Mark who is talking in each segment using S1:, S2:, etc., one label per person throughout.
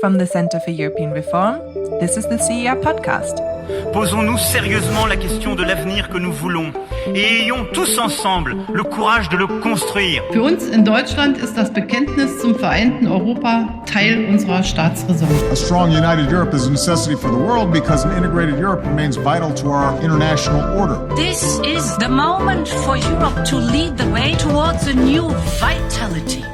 S1: From the Center for European Reform, this is the CER podcast.
S2: Posons-nous sérieusement la question de l'avenir que nous voulons et ayons tous ensemble le courage de le construire.
S3: Für uns in Deutschland ist das Bekenntnis zum vereinten Europa Teil unserer Staatsräson.
S4: A strong united Europe is a necessity for the world because an integrated Europe remains vital to our international order.
S5: This is the moment for Europe to lead the way towards a new vitality.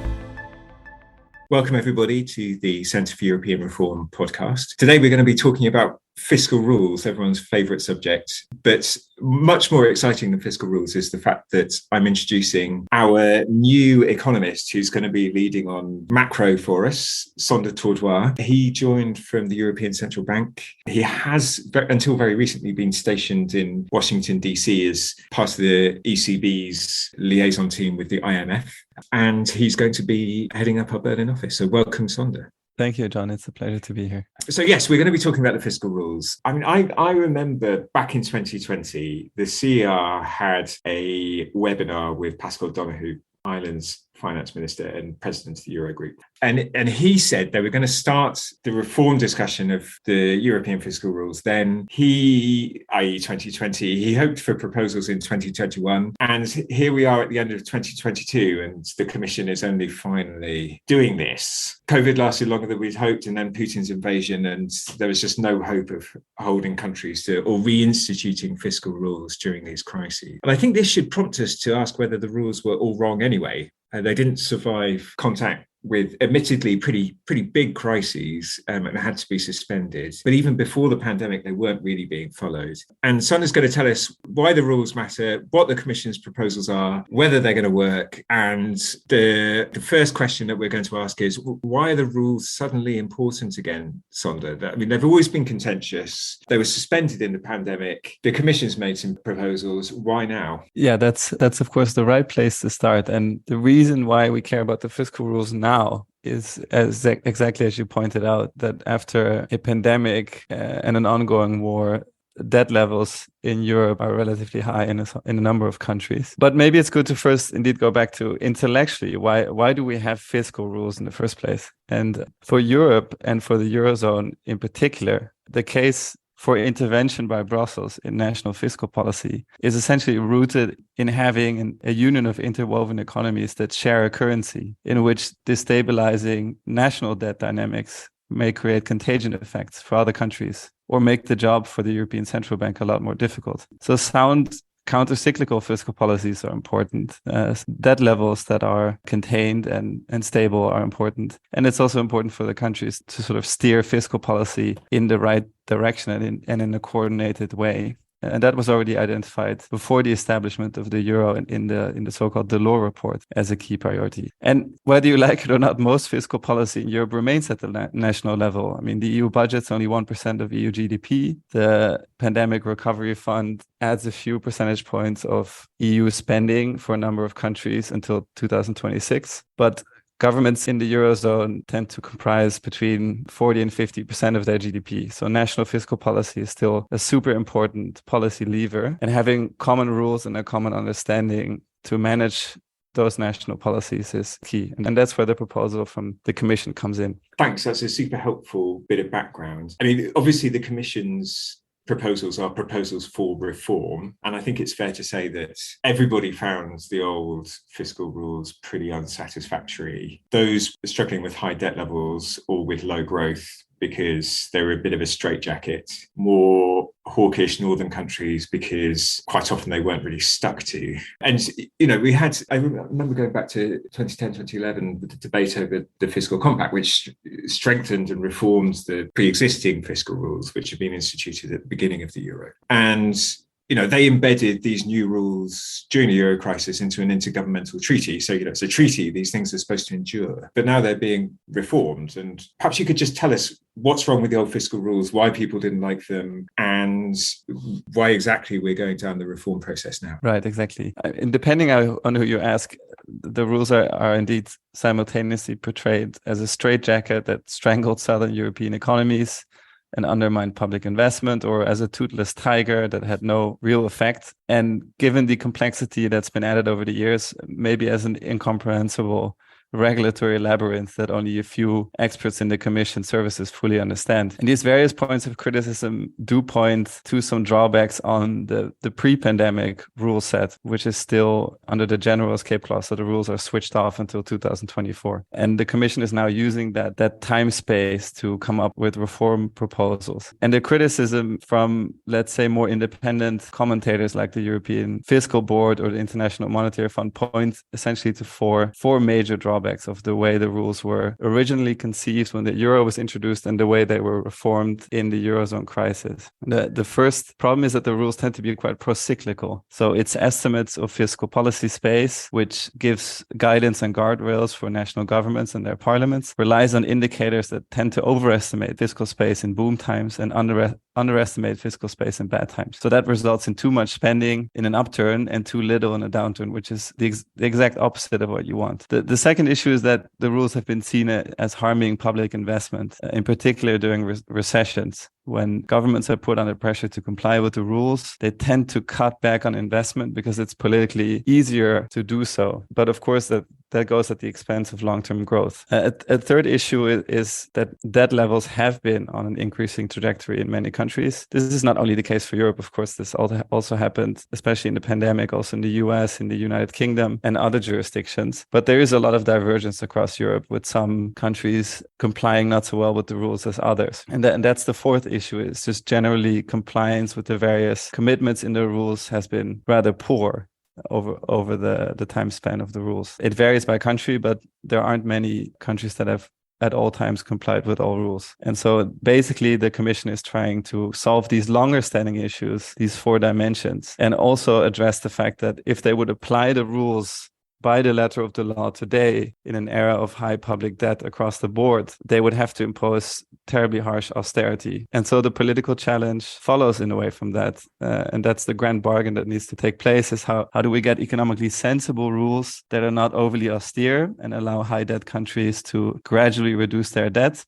S6: Welcome, everybody, to the Centre for European Reform podcast. Today, we're going to be talking about fiscal rules, everyone's favourite subject. But much more exciting than fiscal rules is the fact that I'm introducing our new economist who's going to be leading on macro for us, Sander Tordoir. He joined from the European Central Bank. He has, until very recently, been stationed in Washington, DC as part of the ECB's liaison team with the IMF. And he's going to be heading up our Berlin office. So welcome, Sander.
S7: Thank you, John. It's a pleasure to be here.
S6: So yes, we're going to be talking about the fiscal rules. I mean, I remember back in 2020, the CER had a webinar with Pascal Donoghue, Ireland's finance minister and president of the Eurogroup. And he said they were going to start the reform discussion of the European fiscal rules. Then he, i.e. 2020, he hoped for proposals in 2021. And here we are at the end of 2022, and the Commission is only finally doing this. COVID lasted longer than we'd hoped, and then Putin's invasion, and there was just no hope of holding countries to or reinstituting fiscal rules during these crises. And I think this should prompt us to ask whether the rules were all wrong anyway. They didn't survive contact with admittedly pretty big crises and had to be suspended. But even before the pandemic, they weren't really being followed. And Sander's going to tell us why the rules matter, what the Commission's proposals are, whether they're going to work. And the first question that we're going to ask is, why are the rules suddenly important again, Sander? I mean, they've always been contentious. They were suspended in the pandemic. The Commission's made some proposals. Why now?
S7: Yeah, that's of course the right place to start. And the reason why we care about the fiscal rules now is exactly as you pointed out, that after a pandemic and an ongoing war, debt levels in Europe are relatively high in a number of countries. But maybe it's good to first indeed go back to intellectually, why do we have fiscal rules in the first place? And for Europe and for the Eurozone in particular, the case for intervention by Brussels in national fiscal policy is essentially rooted in having a union of interwoven economies that share a currency, in which destabilizing national debt dynamics may create contagion effects for other countries or make the job for the European Central Bank a lot more difficult. So sound counter-cyclical fiscal policies are important. Debt levels that are contained and stable are important. And it's also important for the countries to sort of steer fiscal policy in the right direction and in a coordinated way. And that was already identified before the establishment of the euro in the so-called Delors report as a key priority. And whether you like it or not, most fiscal policy in Europe remains at the national level. I mean, the EU budget's only 1% of EU GDP. The Pandemic Recovery Fund adds a few percentage points of EU spending for a number of countries until 2026. But governments in the Eurozone tend to comprise between 40 and 50% of their GDP. So national fiscal policy is still a super important policy lever, and having common rules and a common understanding to manage those national policies is key. And that's where the proposal from the Commission comes in.
S6: Thanks. That's a super helpful bit of background. I mean, obviously the Commission's proposals are proposals for reform. And I think it's fair to say that everybody found the old fiscal rules pretty unsatisfactory. Those struggling with high debt levels or with low growth because they were a bit of a straitjacket, more hawkish northern countries because quite often they weren't really stuck to. And, you know, I remember going back to 2010, 2011, the debate over the fiscal compact, which strengthened and reformed the pre-existing fiscal rules, which had been instituted at the beginning of the euro. And you know, they embedded these new rules during the euro crisis into an intergovernmental treaty. So, you know, it's a treaty, these things are supposed to endure, but now they're being reformed. And perhaps you could just tell us what's wrong with the old fiscal rules, why people didn't like them, and why exactly we're going down the reform process now.
S7: Right, exactly. And depending on who you ask, the rules are indeed simultaneously portrayed as a straitjacket that strangled Southern European economies and undermined public investment, or as a toothless tiger that had no real effect. And given the complexity that's been added over the years, maybe as an incomprehensible regulatory labyrinth that only a few experts in the Commission services fully understand. And these various points of criticism do point to some drawbacks on the pre-pandemic rule set, which is still under the general escape clause. So the rules are switched off until 2024. And the Commission is now using that time space to come up with reform proposals. And the criticism from, let's say, more independent commentators like the European Fiscal Board or the International Monetary Fund points essentially to four major drawbacks of the way the rules were originally conceived when the euro was introduced and the way they were reformed in the Eurozone crisis. The first problem is that the rules tend to be quite pro-cyclical. So it's estimates of fiscal policy space, which gives guidance and guardrails for national governments and their parliaments, relies on indicators that tend to overestimate fiscal space in boom times and underestimate fiscal space in bad times. So that results in too much spending in an upturn and too little in a downturn, which is the exact opposite of what you want. The second issue is that the rules have been seen as harming public investment, in particular during recessions. When governments are put under pressure to comply with the rules, they tend to cut back on investment because it's politically easier to do so. But of course, that goes at the expense of long-term growth. A third issue is that debt levels have been on an increasing trajectory in many countries. This is not only the case for Europe, of course, this also happened, especially in the pandemic, also in the US, in the United Kingdom and other jurisdictions. But there is a lot of divergence across Europe, with some countries complying not so well with the rules as others. And that's the fourth issue, is just generally compliance with the various commitments in the rules has been rather poor over the time span of the rules. It varies by country, but there aren't many countries that have at all times complied with all rules. And so basically the Commission is trying to solve these longer standing issues, these four dimensions, and also address the fact that if they would apply the rules by the letter of the law today, in an era of high public debt across the board, they would have to impose terribly harsh austerity. And so the political challenge follows in a way from that. And that's the grand bargain that needs to take place, is how do we get economically sensible rules that are not overly austere and allow high debt countries to gradually reduce their debt,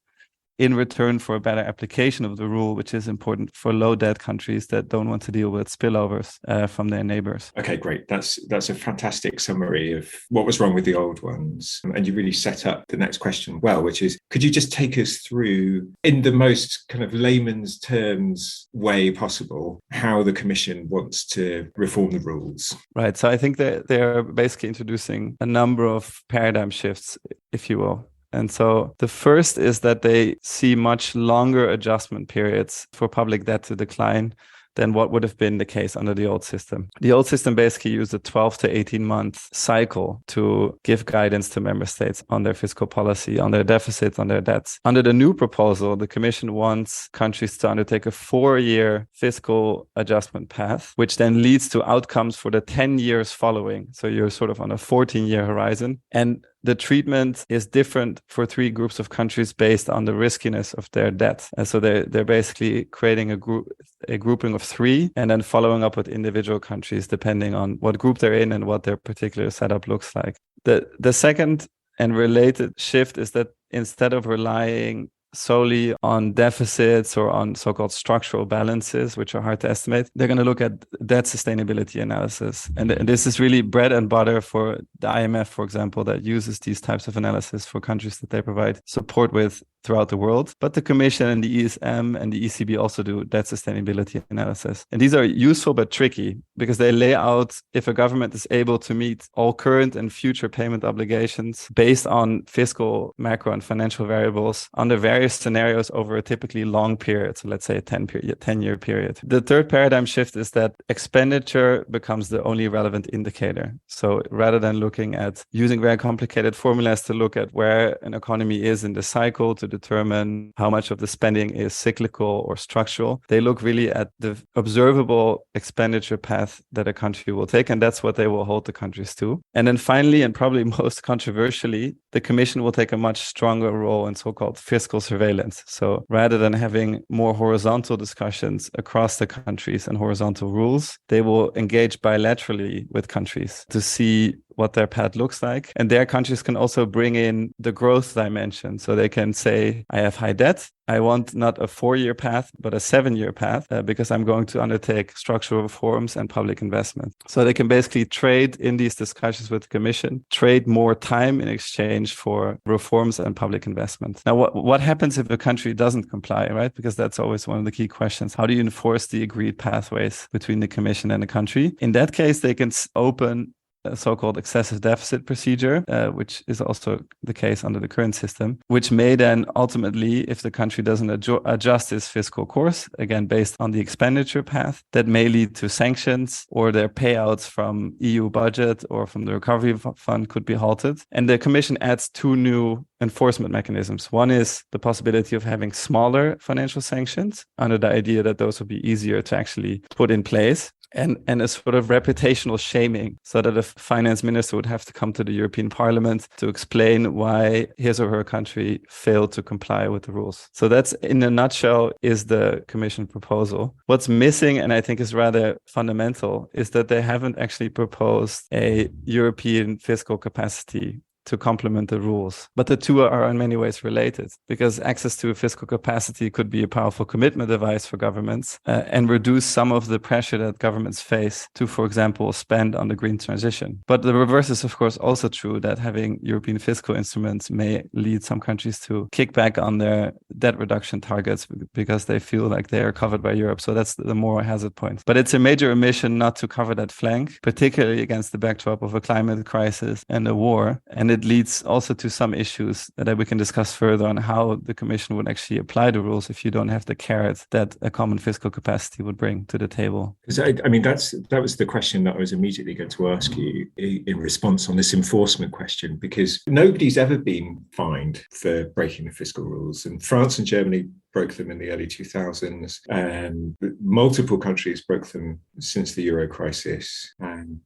S7: in return for a better application of the rule, which is important for low debt countries that don't want to deal with spillovers from their neighbors.
S6: Okay, great. That's a fantastic summary of what was wrong with the old ones. And you really set up the next question well, which is, could you just take us through, in the most kind of layman's terms way possible, how the Commission wants to reform the rules?
S7: Right. So I think that they're basically introducing a number of paradigm shifts, if you will. And so the first is that they see much longer adjustment periods for public debt to decline than what would have been the case under the old system. The old system basically used a 12 to 18-month cycle to give guidance to member states on their fiscal policy, on their deficits, on their debts. Under the new proposal, the Commission wants countries to undertake a 4-year fiscal adjustment path, which then leads to outcomes for the 10 years following. So you're sort of on a 14-year horizon. And the treatment is different for 3 groups of countries based on the riskiness of their debt. And so they're basically creating a grouping of 3 and then following up with individual countries depending on what group they're in and what their particular setup looks like. The second and related shift is that instead of relying solely on deficits or on so-called structural balances, which are hard to estimate, they're going to look at debt sustainability analysis. And this is really bread and butter for the IMF, for example, that uses these types of analysis for countries that they provide support with throughout the world. But the Commission and the ESM and the ECB also do debt sustainability analysis. And these are useful but tricky because they lay out if a government is able to meet all current and future payment obligations based on fiscal, macro, and financial variables under various scenarios over a typically long period. So let's say a 10-year period. The third paradigm shift is that expenditure becomes the only relevant indicator. So rather than looking at using very complicated formulas to look at where an economy is in the cycle to determine how much of the spending is cyclical or structural, they look really at the observable expenditure path that a country will take, and that's what they will hold the countries to. And then finally, and probably most controversially, the Commission will take a much stronger role in so-called fiscal surveillance. So rather than having more horizontal discussions across the countries and horizontal rules, they will engage bilaterally with countries to see what their path looks like. And their countries can also bring in the growth dimension. So they can say, I have high debt. I want not a 4-year path, but a 7-year path because I'm going to undertake structural reforms and public investment. So they can basically trade in these discussions with the Commission, trade more time in exchange for reforms and public investment. Now, what happens if a country doesn't comply, right? Because that's always one of the key questions. How do you enforce the agreed pathways between the Commission and the country? In that case, they can open a so-called excessive deficit procedure, which is also the case under the current system, which may then ultimately, if the country doesn't adjust its fiscal course, again, based on the expenditure path, that may lead to sanctions, or their payouts from EU budget or from the recovery fund could be halted. And the Commission adds 2 new enforcement mechanisms. One is the possibility of having smaller financial sanctions under the idea that those will be easier to actually put in place. And a sort of reputational shaming, so that a finance minister would have to come to the European Parliament to explain why his or her country failed to comply with the rules. So that's, in a nutshell, is the Commission proposal. What's missing, and I think is rather fundamental, is that they haven't actually proposed a European fiscal capacity to complement the rules. But the two are in many ways related, because access to a fiscal capacity could be a powerful commitment device for governments and reduce some of the pressure that governments face to, for example, spend on the green transition. But the reverse is, of course, also true, that having European fiscal instruments may lead some countries to kick back on their debt reduction targets because they feel like they are covered by Europe. So that's the moral hazard point. But it's a major omission not to cover that flank, particularly against the backdrop of a climate crisis and a war. And it leads also to some issues that we can discuss further on how the Commission would actually apply the rules if you don't have the carrot that a common fiscal capacity would bring to the table.
S6: I mean, that was the question that I was immediately going to ask you in response on this enforcement question, because nobody's ever been fined for breaking the fiscal rules, and France and Germany broke them in the early 2000s, and multiple countries broke them since the Euro crisis,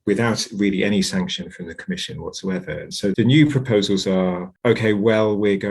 S6: without really any sanction from the Commission whatsoever. And so the new proposals are, okay, well, we'd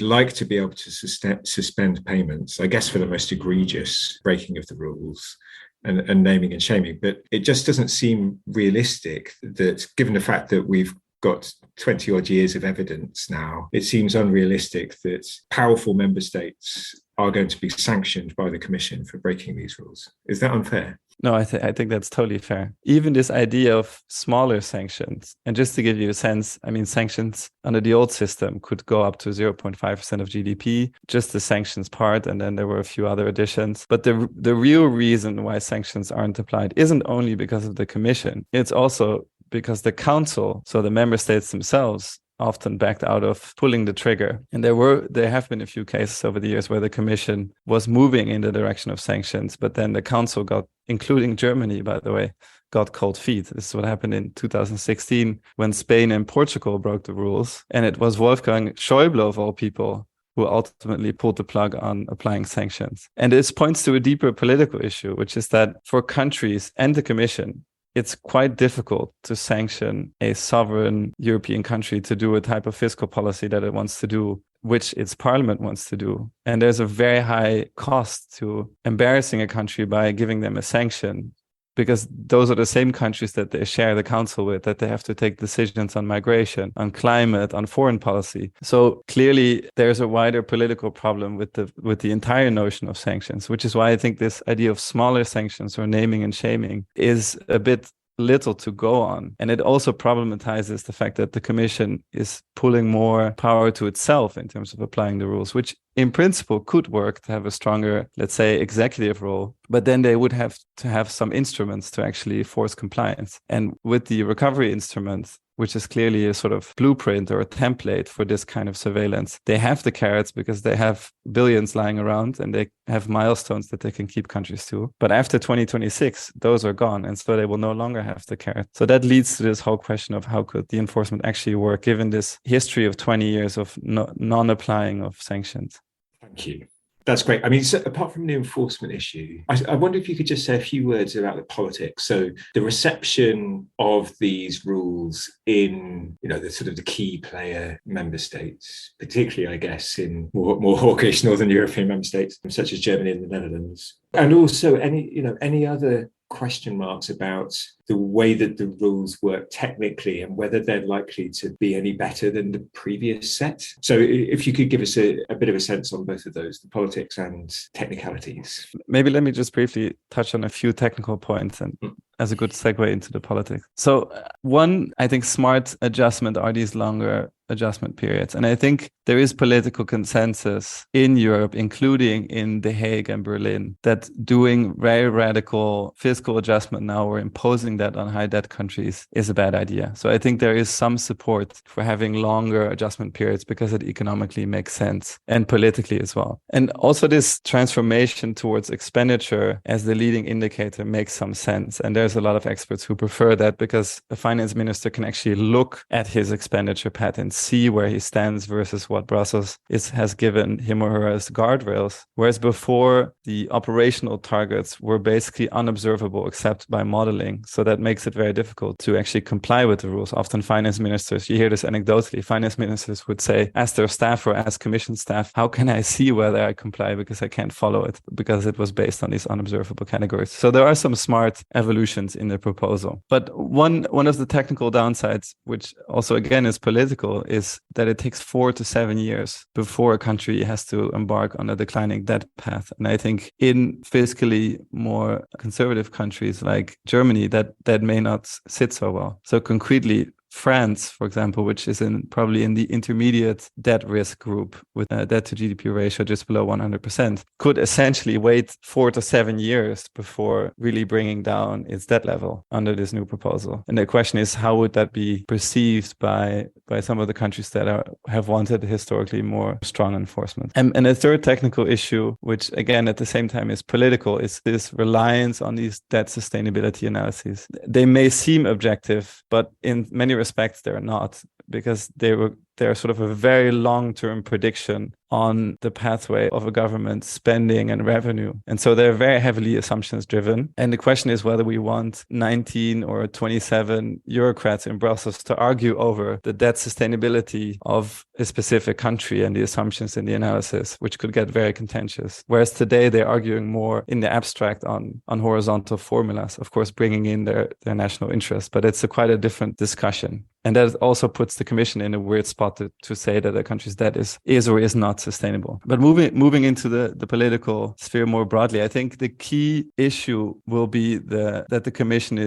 S6: like to be able to suspend payments, I guess, for the most egregious breaking of the rules and naming and shaming. But it just doesn't seem realistic that, given the fact that we've got 20 odd years of evidence now, it seems unrealistic that powerful member states are going to be sanctioned by the Commission for breaking these rules. Is that unfair?
S7: No, I think that's totally fair. Even this idea of smaller sanctions, and just to give you a sense, I mean, sanctions under the old system could go up to 0.5% of GDP, just the sanctions part, and then there were a few other additions. But the real reason why sanctions aren't applied isn't only because of the Commission, it's also because the Council, so the member states themselves, often backed out of pulling the trigger. And there have been a few cases over the years where the Commission was moving in the direction of sanctions, but then the Council got, including Germany, by the way, got cold feet. This is what happened in 2016 when Spain and Portugal broke the rules. And it was Wolfgang Schäuble, of all people, who ultimately pulled the plug on applying sanctions. And this points to a deeper political issue, which is that for countries and the Commission, it's quite difficult to sanction a sovereign European country to do a type of fiscal policy that it wants to do, which its parliament wants to do. And there's a very high cost to embarrassing a country by giving them a sanction, because those are the same countries that they share the council with, that they have to take decisions on migration, on climate, on foreign policy. So clearly there's a wider political problem with the entire notion of sanctions, which is why I think this idea of smaller sanctions or naming and shaming is a bit little to go on. And it also problematizes the fact that the Commission is pulling more power to itself in terms of applying the rules, which in principle could work to have a stronger, let's say, executive role, but then they would have to have some instruments to actually force compliance. And with the recovery instruments, which is clearly a sort of blueprint or a template for this kind of surveillance, they have the carrots because they have billions lying around and they have milestones that they can keep countries to. But after 2026, those are gone. And so they will no longer have the carrot. So that leads to this whole question of how could the enforcement actually work, given this history of 20 years of non-applying of sanctions.
S6: Thank you. That's great. I mean, so apart from the enforcement issue, I wonder if you could just say a few words about the politics. So the reception of these rules in, the sort of the key player member states, particularly, I guess, in more hawkish Northern European member states, such as Germany and the Netherlands, and also any other question marks about the way that the rules work technically and whether they're likely to be any better than the previous set. So if you could give us a bit of a sense on both of those, the politics and technicalities.
S7: Maybe let me just briefly touch on a few technical points and as a good segue into the politics. So one, I think, smart adjustment are these longer adjustment periods. And I think there is political consensus in Europe, including in The Hague and Berlin, that doing very radical fiscal adjustment now or imposing that on high debt countries is a bad idea. So I think there is some support for having longer adjustment periods because it economically makes sense and politically as well. And also this transformation towards expenditure as the leading indicator makes some sense. And there's a lot of experts who prefer that because a finance minister can actually look at his expenditure patterns, see where he stands versus what Brussels has given him or her as guardrails. Whereas before, the operational targets were basically unobservable except by modeling. So that makes it very difficult to actually comply with the rules. Often finance ministers, you hear this anecdotally, finance ministers would say, ask their staff or ask commission staff, how can I see whether I comply because I can't follow it because it was based on these unobservable categories. So there are some smart evolutions in the proposal. But one of the technical downsides, which also again is political, is that it takes 4 to 7 years before a country has to embark on a declining debt path. And I think in fiscally more conservative countries like Germany, that may not sit so well. So concretely, France, for example, which is probably in the intermediate debt risk group with a debt to GDP ratio just below 100%, could essentially wait 4 to 7 years before really bringing down its debt level under this new proposal. And the question is, how would that be perceived by some of the countries that have wanted historically more strong enforcement? And a third technical issue, which again at the same time is political, is this reliance on these debt sustainability analyses. They may seem objective, but in many respects they're not, because they're sort of a very long-term prediction on the pathway of a government spending and revenue. And so they're very heavily assumptions driven. And the question is whether we want 19 or 27 bureaucrats in Brussels to argue over the debt sustainability of a specific country and the assumptions in the analysis, which could get very contentious. Whereas today they're arguing more in the abstract on horizontal formulas, of course, bringing in their national interest. But it's quite a different discussion. And that also puts the Commission in a weird spot to say that a country's debt is or is not sustainable. But moving into the political sphere more broadly, I think the key issue will be that the Commission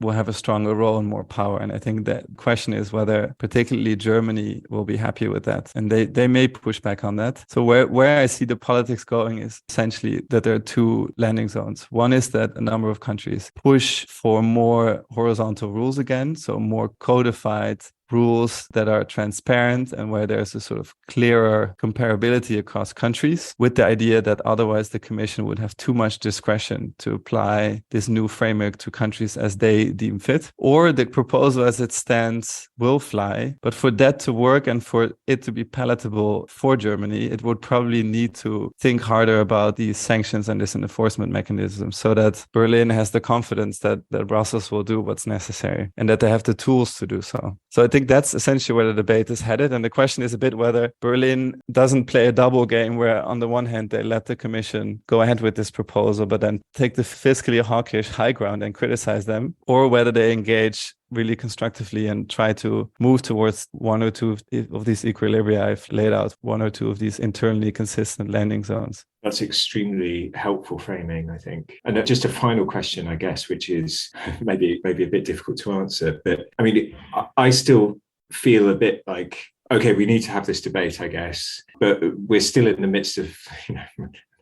S7: will have a stronger role and more power. And I think that question is whether particularly Germany will be happy with that. And they may push back on that. So where I see the politics going is essentially that there are two landing zones. One is that a number of countries push for more horizontal rules again, so more codified rules that are transparent and where there's a sort of clearer comparability across countries, with the idea that otherwise the Commission would have too much discretion to apply this new framework to countries as they deem fit. Or the proposal as it stands will fly, but for that to work and for it to be palatable for Germany, it would probably need to think harder about these sanctions and this enforcement mechanism so that Berlin has the confidence that Brussels will do what's necessary and that they have the tools to do so. So I think that's essentially where the debate is headed. And the question is a bit whether Berlin doesn't play a double game where on the one hand, they let the Commission go ahead with this proposal, but then take the fiscally hawkish high ground and criticize them, or whether they engage really constructively and try to move towards one or two of these equilibria I've laid out, one or two of these internally consistent landing zones.
S6: That's extremely helpful framing, I think. And just a final question, I guess, which is maybe a bit difficult to answer. But I mean, I still feel a bit like, okay, we need to have this debate, I guess, but we're still in the midst of,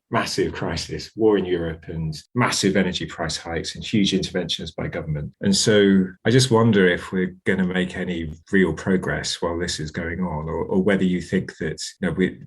S6: massive crisis, war in Europe and massive energy price hikes and huge interventions by government. And so I just wonder if we're going to make any real progress while this is going on, or whether you think that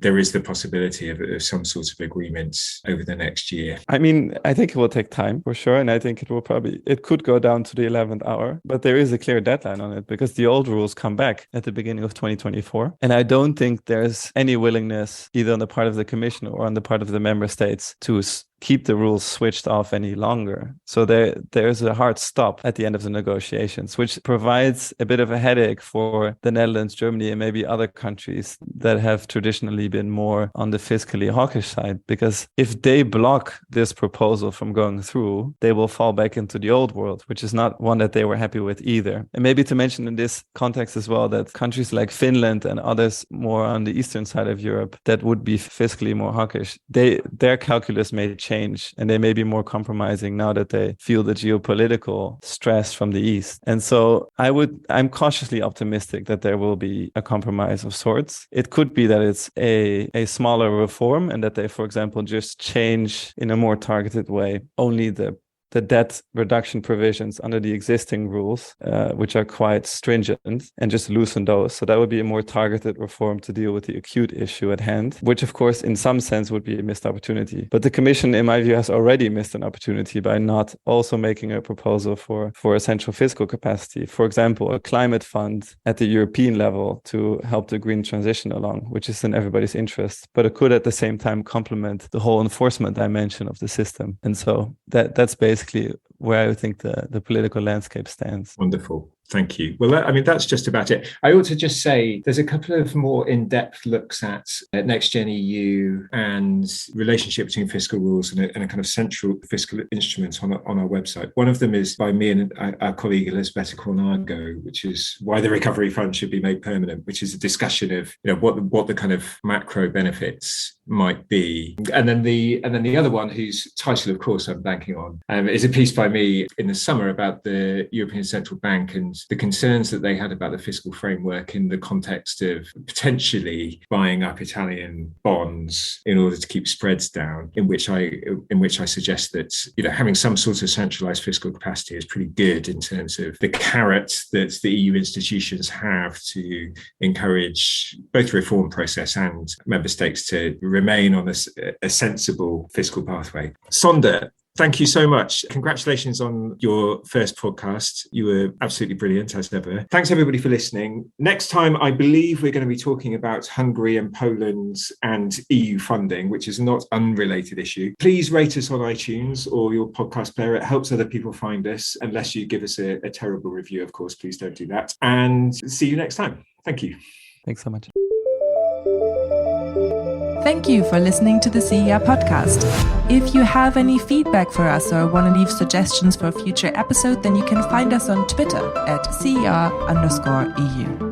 S6: there is the possibility of some sort of agreement over the next year.
S7: I mean, I think it will take time for sure. And I think it could go down to the 11th hour, but there is a clear deadline on it because the old rules come back at the beginning of 2024. And I don't think there's any willingness either on the part of the Commission or on the part of the member states to keep the rules switched off any longer. So there's a hard stop at the end of the negotiations, which provides a bit of a headache for the Netherlands, Germany, and maybe other countries that have traditionally been more on the fiscally hawkish side. Because if they block this proposal from going through, they will fall back into the old world, which is not one that they were happy with either. And maybe to mention in this context as well that countries like Finland and others more on the eastern side of Europe that would be fiscally more hawkish, their calculus may change and they may be more compromising now that they feel the geopolitical stress from the east. And so I'm cautiously optimistic that there will be a compromise of sorts. It could be that it's a smaller reform and that they, for example, just change in a more targeted way only the debt reduction provisions under the existing rules, which are quite stringent, and just loosen those. So that would be a more targeted reform to deal with the acute issue at hand, which of course in some sense would be a missed opportunity. But the Commission, in my view, has already missed an opportunity by not also making a proposal for a central fiscal capacity. For example, a climate fund at the European level to help the green transition along, which is in everybody's interest. But it could at the same time complement the whole enforcement dimension of the system. And so that's basically where I think the political landscape stands.
S6: Wonderful. Thank you. Well, I mean, that's just about it. I ought to just say there's a couple of more in-depth looks at Next Gen EU and relationship between fiscal rules and a kind of central fiscal instrument on our website. One of them is by me and our colleague Elizabeth Cornago, which is why the recovery fund should be made permanent, which is a discussion of what the kind of macro benefits might be. And then the other one, whose title, of course, I'm banking on, is a piece by me in the summer about the European Central Bank and the concerns that they had about the fiscal framework in the context of potentially buying up Italian bonds in order to keep spreads down, in which I suggest that having some sort of centralized fiscal capacity is pretty good in terms of the carrot that the EU institutions have to encourage both the reform process and member states to remain on a sensible fiscal pathway. Sander, thank you so much. Congratulations on your first podcast. You were absolutely brilliant as ever. Thanks everybody for listening. Next time, I believe we're going to be talking about Hungary and Poland and EU funding, which is not an unrelated issue. Please rate us on iTunes or your podcast player. It helps other people find us, unless you give us a terrible review, of course. Please don't do that. And see you next time. Thank you.
S7: Thanks so much.
S1: Thank you for listening to the CER podcast. If you have any feedback for us or want to leave suggestions for a future episode, then you can find us on Twitter at CER_EU.